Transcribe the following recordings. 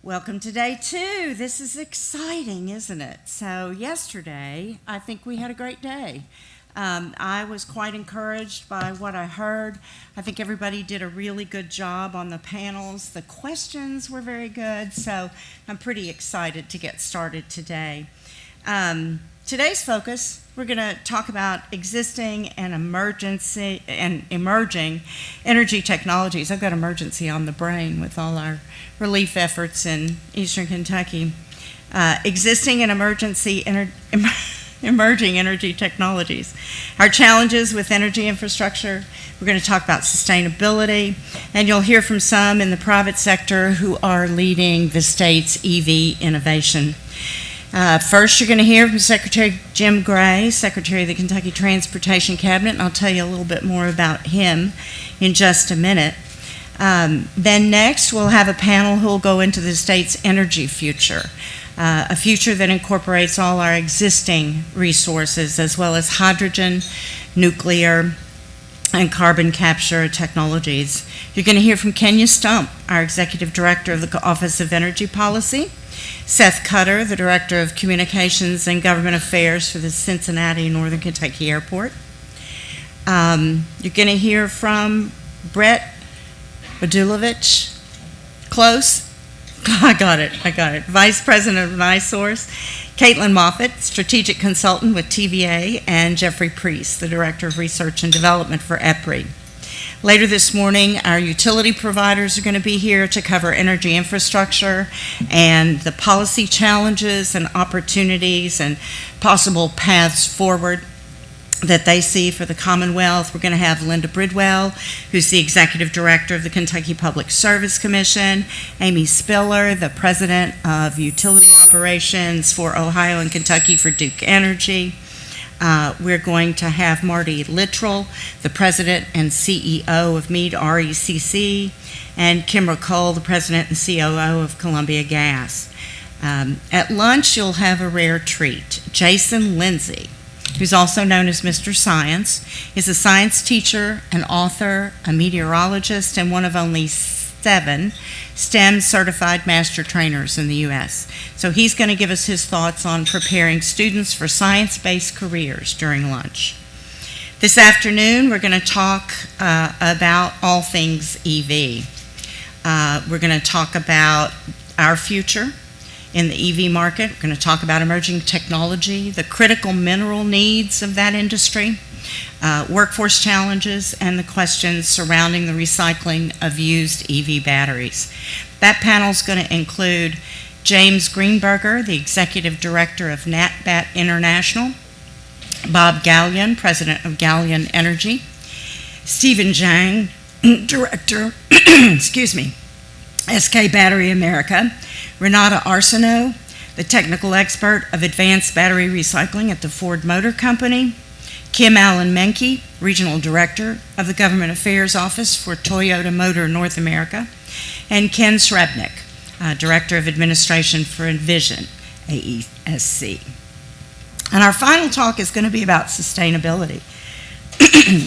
Welcome to day 2. This is exciting, isn't it? So yesterday, I think we had a great day. I was quite encouraged by what I heard. I think everybody did a really good job on the panels. The questions were very good, so I'm pretty excited to get started today. Today's focus, we're going to talk about existing and emerging energy technologies. I've got emergency on the brain with all our relief efforts in eastern Kentucky. Existing and emerging energy technologies. Our challenges with energy infrastructure. We're going to talk about sustainability, and you'll hear from some in the private sector who are leading the state's EV innovation. First, you're going to hear from Secretary Jim Gray, Secretary of the Kentucky Transportation Cabinet, and I'll tell you a little bit more about him in just a minute. Then next, we'll have a panel who will go into the state's energy future, a future that incorporates all our existing resources, as well as hydrogen, nuclear, and carbon capture technologies. You're going to hear from Kenya Stump, our Executive Director of the Office of Energy Policy, Seth Cutter, the Director of Communications and Government Affairs for the Cincinnati Northern Kentucky Airport. You're going to hear from Brett Badulovich, close, I got it, Vice President of NiSource, Caitlin Moffitt, Strategic Consultant with TVA, and Jeffrey Priest, the Director of Research and Development for EPRI. Later this morning, our utility providers are going to be here to cover energy infrastructure and the policy challenges and opportunities and possible paths forward that they see for the Commonwealth. We're going to have Linda Bridwell, who's the Executive Director of the Kentucky Public Service Commission, Amy Spiller, the President of Utility Operations for Ohio and Kentucky for Duke Energy. We're going to have Marty Littrell, the President and CEO of Meade RECC, and Kim Cole, the President and COO of Columbia Gas. At lunch, you'll have a rare treat. Jason Lindsay, who's also known as Mr. Science, is a science teacher, an author, a meteorologist, and one of only 7 STEM certified master trainers in the U.S. So he's going to give us his thoughts on preparing students for science-based careers during lunch. This afternoon, we're going to talk about all things EV. We're going to talk about our future in the EV market. We're going to talk about emerging technology, the critical mineral needs of that industry, workforce challenges, and the questions surrounding the recycling of used EV batteries. That panel is going to include James Greenberger, the Executive Director of NatBat International, Bob Gallion, President of Gallion Energy, Stephen Zhang, Director, SK Battery America, Renata Arsenault, the technical expert of advanced battery recycling at the Ford Motor Company, Kim Allen Menke, Regional Director of the Government Affairs Office for Toyota Motor North America, and Ken Srebnick, Director of Administration for Envision, AESC. And our final talk is going to be about sustainability.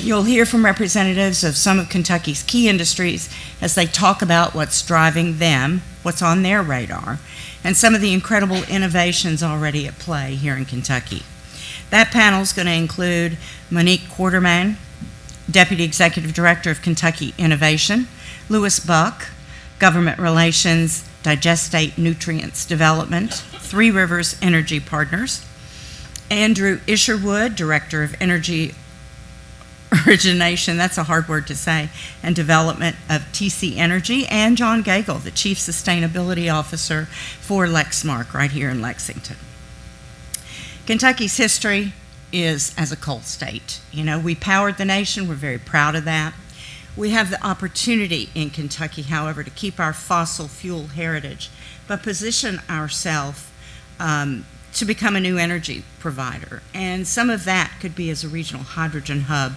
You'll hear from representatives of some of Kentucky's key industries as they talk about what's driving them, what's on their radar, and some of the incredible innovations already at play here in Kentucky. That panel is going to include Monique Quarterman, Deputy Executive Director of Kentucky Innovation, Lewis Buck, Government Relations, Digestate Nutrients Development, Three Rivers Energy Partners, Andrew Isherwood, Director of Energy Origination, that's a hard word to say, and Development of TC Energy, and John Gagel, the Chief Sustainability Officer for Lexmark right here in Lexington. Kentucky's history is as a coal state. You know, we powered the nation. We're very proud of that. We have the opportunity in Kentucky, however, to keep our fossil fuel heritage, but position ourselves to become a new energy provider. And some of that could be as a regional hydrogen hub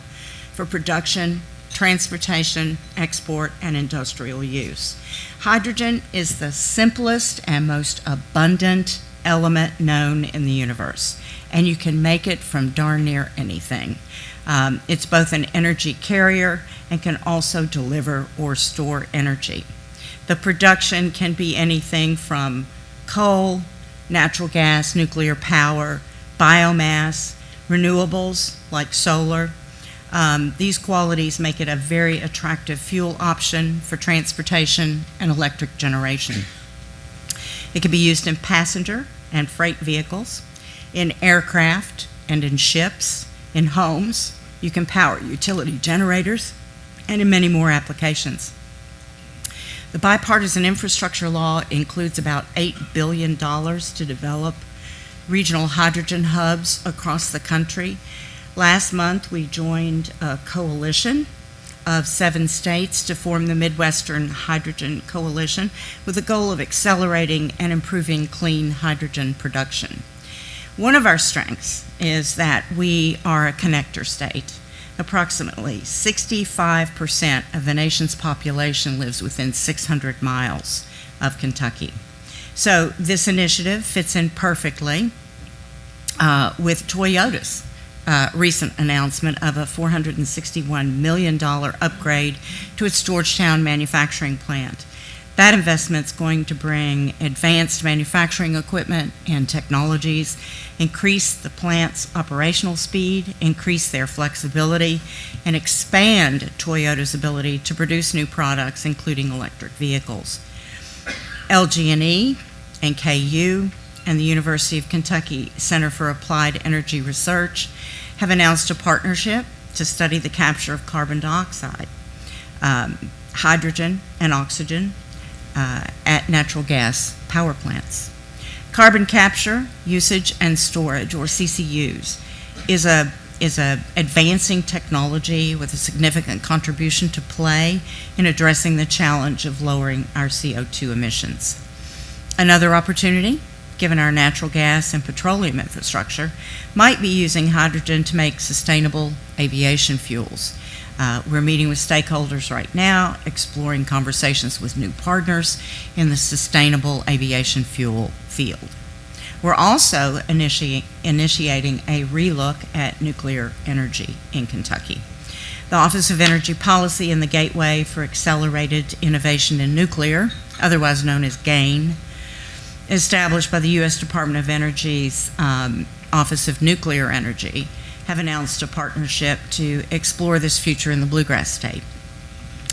for production, transportation, export, and industrial use. Hydrogen is the simplest and most abundant element known in the universe, and you can make it from darn near anything. It's both an energy carrier and can also deliver or store energy. The production can be anything from coal, natural gas, nuclear power, biomass, renewables like solar. These qualities make it a very attractive fuel option for transportation and electric generation. It can be used in passenger and freight vehicles, in aircraft and in ships, in homes. You can power utility generators, and in many more applications. The bipartisan infrastructure law includes about $8 billion to develop regional hydrogen hubs across the country. Last month, we joined a coalition of 7 states to form the Midwestern Hydrogen Coalition with the goal of accelerating and improving clean hydrogen production. One of our strengths is that we are a connector state. Approximately 65% of the nation's population lives within 600 miles of Kentucky. So this initiative fits in perfectly with Toyota's recent announcement of a $461 million upgrade to its Georgetown manufacturing plant. That investment's going to bring advanced manufacturing equipment and technologies, increase the plant's operational speed, increase their flexibility, and expand Toyota's ability to produce new products, including electric vehicles. LG&E and KU and the University of Kentucky Center for Applied Energy Research have announced a partnership to study the capture of carbon dioxide, hydrogen, and oxygen at natural gas power plants. Carbon capture, usage, and storage, or CCUs, is a advancing technology with a significant contribution to play in addressing the challenge of lowering our CO2 emissions. Another opportunity, given our natural gas and petroleum infrastructure, might be using hydrogen to make sustainable aviation fuels. We're meeting with stakeholders right now, exploring conversations with new partners in the sustainable aviation fuel field. We're also initiating a relook at nuclear energy in Kentucky. The Office of Energy Policy and the Gateway for Accelerated Innovation in Nuclear, otherwise known as GAIN, established by the U.S. Department of Energy's Office of Nuclear Energy, have announced a partnership to explore this future in the Bluegrass State.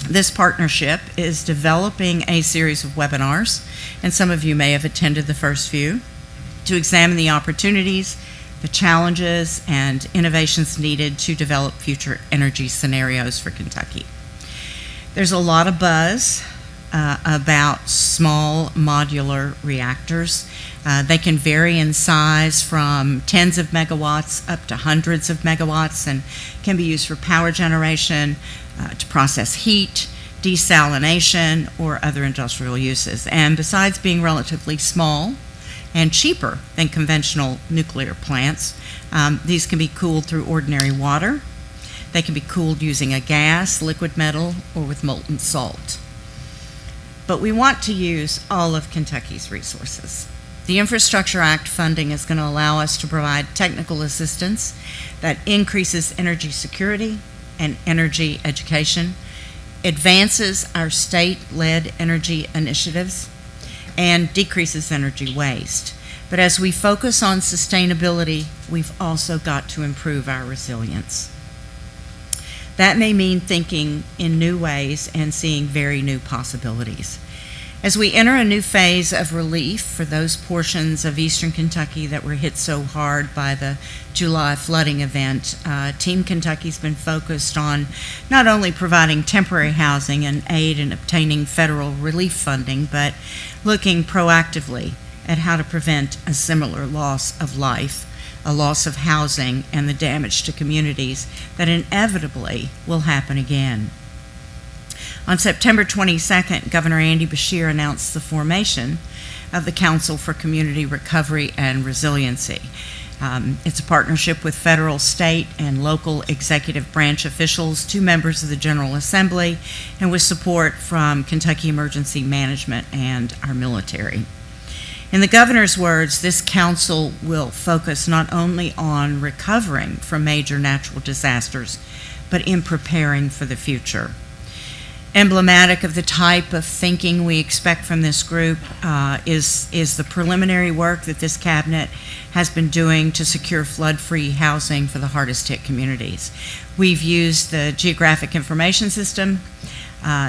This partnership is developing a series of webinars, and some of you may have attended the first few, to examine the opportunities, the challenges, and innovations needed to develop future energy scenarios for Kentucky. There's a lot of buzz about small modular reactors. They can vary in size from tens of megawatts up to hundreds of megawatts and can be used for power generation, to process heat, desalination, or other industrial uses. And besides being relatively small and cheaper than conventional nuclear plants, these can be cooled through ordinary water. They can be cooled using a gas, liquid metal, or with molten salt. But we want to use all of Kentucky's resources. The Infrastructure Act funding is going to allow us to provide technical assistance that increases energy security and energy education, advances our state-led energy initiatives, and decreases energy waste. But as we focus on sustainability, we've also got to improve our resilience. That may mean thinking in new ways and seeing very new possibilities. As we enter a new phase of relief for those portions of eastern Kentucky that were hit so hard by the July flooding event, Team Kentucky's been focused on not only providing temporary housing and aid in obtaining federal relief funding, but looking proactively at how to prevent a similar loss of life, a loss of housing, and the damage to communities that inevitably will happen again. On September 22nd, Governor Andy Beshear announced the formation of the Council for Community Recovery and Resiliency. It's a partnership with federal, state, and local executive branch officials, 2 members of the General Assembly, and with support from Kentucky Emergency Management and our military. In the governor's words, this council will focus not only on recovering from major natural disasters, but in preparing for the future. Emblematic of the type of thinking we expect from this group is the preliminary work that this cabinet has been doing to secure flood-free housing for the hardest-hit communities. We've used the Geographic Information System,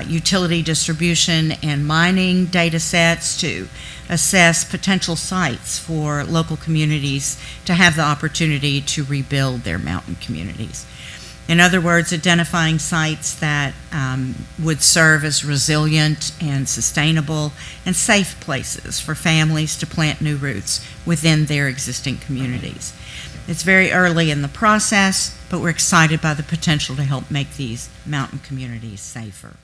utility distribution and mining data sets to assess potential sites for local communities to have the opportunity to rebuild their mountain communities. In other words, identifying sites that would serve as resilient and sustainable and safe places for families to plant new roots within their existing communities. It's very early in the process, but we're excited by the potential to help make these mountain communities safer.